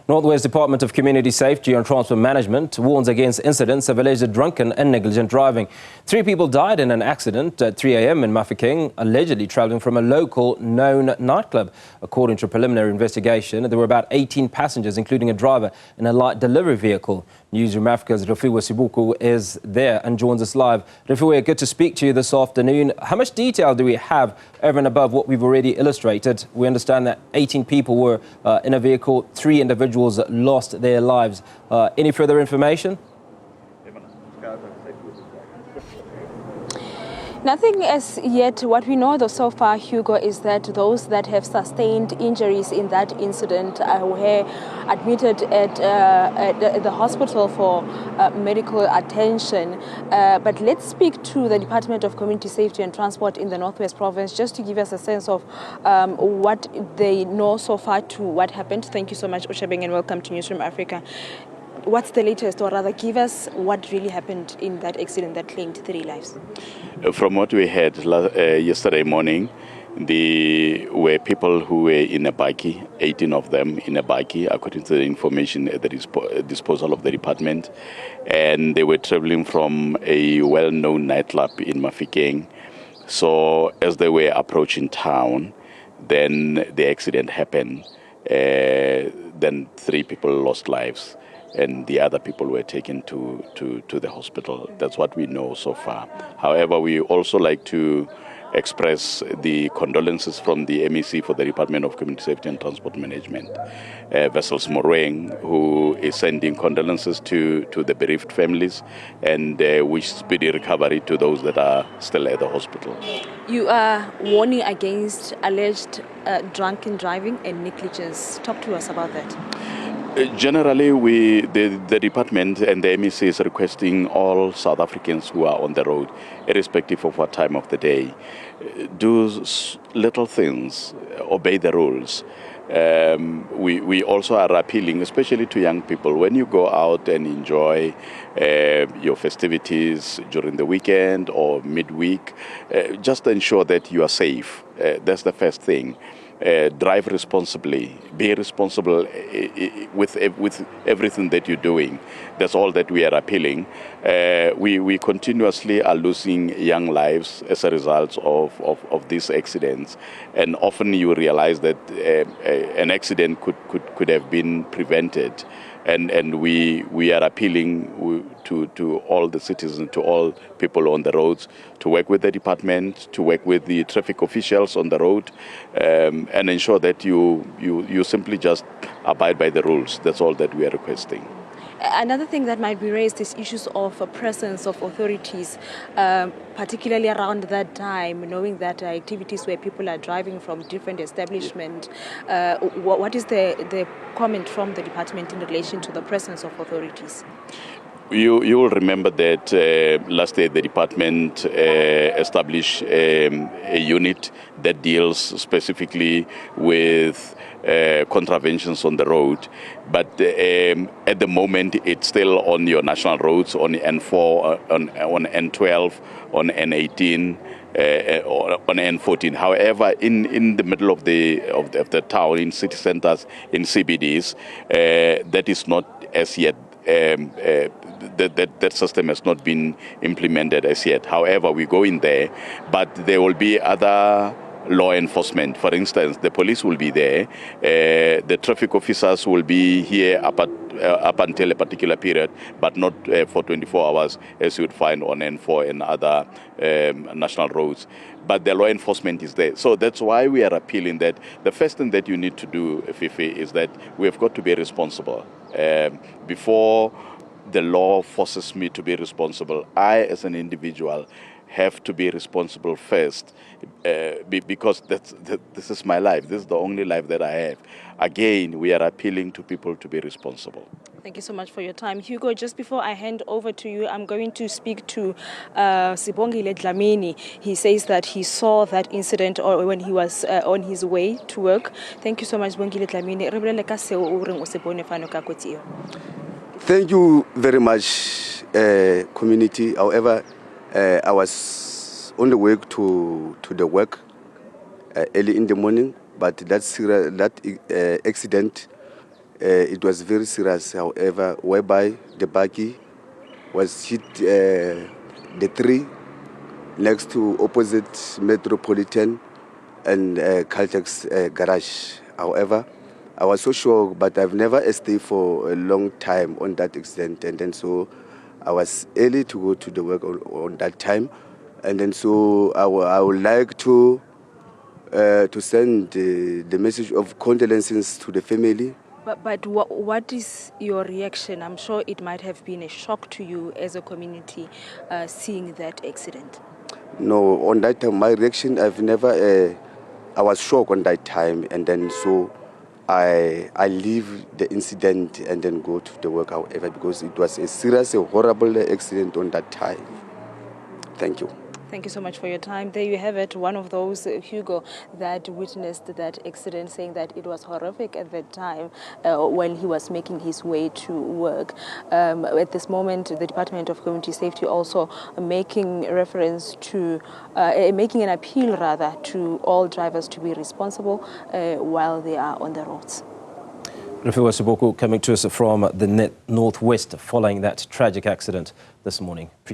Northwest Department of Community Safety and Transport Management warns against incidents of alleged drunken and negligent driving. 3 people died in an accident at 3 a.m. in Mahikeng, allegedly travelling from a local known nightclub. According to a preliminary investigation, there were about 18 passengers, including a driver in a light delivery vehicle. Newzroom Afrika's Refiloe Seboko is there and joins us live. Refiloe, good to speak to you this afternoon. How much detail do we have over and above what we've already illustrated? We understand that 18 people were in a vehicle, 3 individuals lost their lives. Any further information? Nothing as yet. What we know though so far, Hugo, is that those that have sustained injuries in that incident were admitted at the hospital for medical attention. But let's speak to the Department of Community Safety and Transport in the Northwest Province just to give us a sense of what they know so far to what happened. Thank you so much, Oshabeng, and welcome to Newzroom Afrika. What's the latest, or rather give us what really happened in that accident that claimed 3 lives? From what we heard yesterday morning, there were people who were in a bikie, 18 of them in a bikie, according to the information at the disposal of the department. And they were traveling from a well-known nightclub in Mahikeng. So as they were approaching town, then the accident happened. Then 3 people lost lives, and the other people were taken to the hospital. That's what we know so far. However, we also like to express the condolences from the MEC for the Department of Community Safety and Transport Management, Vessels Moreng, who is sending condolences to the bereaved families and wish speedy recovery to those that are still at the hospital. You are warning against alleged drunken driving and negligence. Talk to us about that. Generally, the department and the MEC is requesting all South Africans who are on the road, irrespective of what time of the day, do little things, obey the rules. We also are appealing, especially to young people, when you go out and enjoy your festivities during the weekend or midweek, just ensure that you are safe. That's the first thing. Drive responsibly, be responsible with everything that you're doing. That's all that we are appealing. We continuously are losing young lives as a result of these accidents, and often you realize that an accident could have been prevented. And we are appealing to all the citizens, to all people on the roads, to work with the department, to work with the traffic officials on the road, and ensure that you simply just abide by the rules. That's all that we are requesting. Another thing that might be raised is issues of presence of authorities, particularly around that time, knowing that activities where people are driving from different establishments. What is the comment from the department in relation to the presence of authorities? You will remember that last year the department established a unit that deals specifically with contraventions on the road, but at the moment it's still on your national roads, on N4, on N12, on N18, on N14. However, in the middle of the town, in city centers, in CBDs, that is not as yet. That system has not been implemented as yet. However, we go in there, but there will be other law enforcement. For instance, the police will be there, the traffic officers will be here up until a particular period, but not for 24 hours as you would find on N4 and other national roads. But the law enforcement is there. So that's why we are appealing that the first thing that you need to do, Fifi, is that we have got to be responsible. Before the law forces me to be responsible, I as an individual have to be responsible first, because this is my life. This is the only life that I have. Again, we are appealing to people to be responsible. Thank you so much for your time. Hugo, just before I hand over to you, I'm going to speak to Sibongile Dlamini. He says that he saw that incident when he was on his way to work. Thank you so much, Sibongile Dlamini. Thank you very much, community. However, I was on the way to the work early in the morning, but that accident It was very serious, however, whereby the buggy was hit the tree next to opposite Metropolitan and Caltex garage. However, I was so shocked, but I've never stayed for a long time on that accident, and then so I was early to go to the work on that time, and then so I would like to send the message of condolences to the family. But what is your reaction? I'm sure it might have been a shock to you as a community seeing that accident. No, on that time, my reaction, I was shocked on that time, and then so I leave the incident and then go to the work, however, because it was a serious, a horrible accident on that time. Thank you. Thank you so much for your time. There you have it, one of those, Hugo, that witnessed that accident, saying that it was horrific at that time when he was making his way to work. At this moment, the Department of Community Safety also making reference to, making an appeal rather to all drivers to be responsible while they are on the roads. Refiloe Seboko coming to us from the northwest following that tragic accident this morning.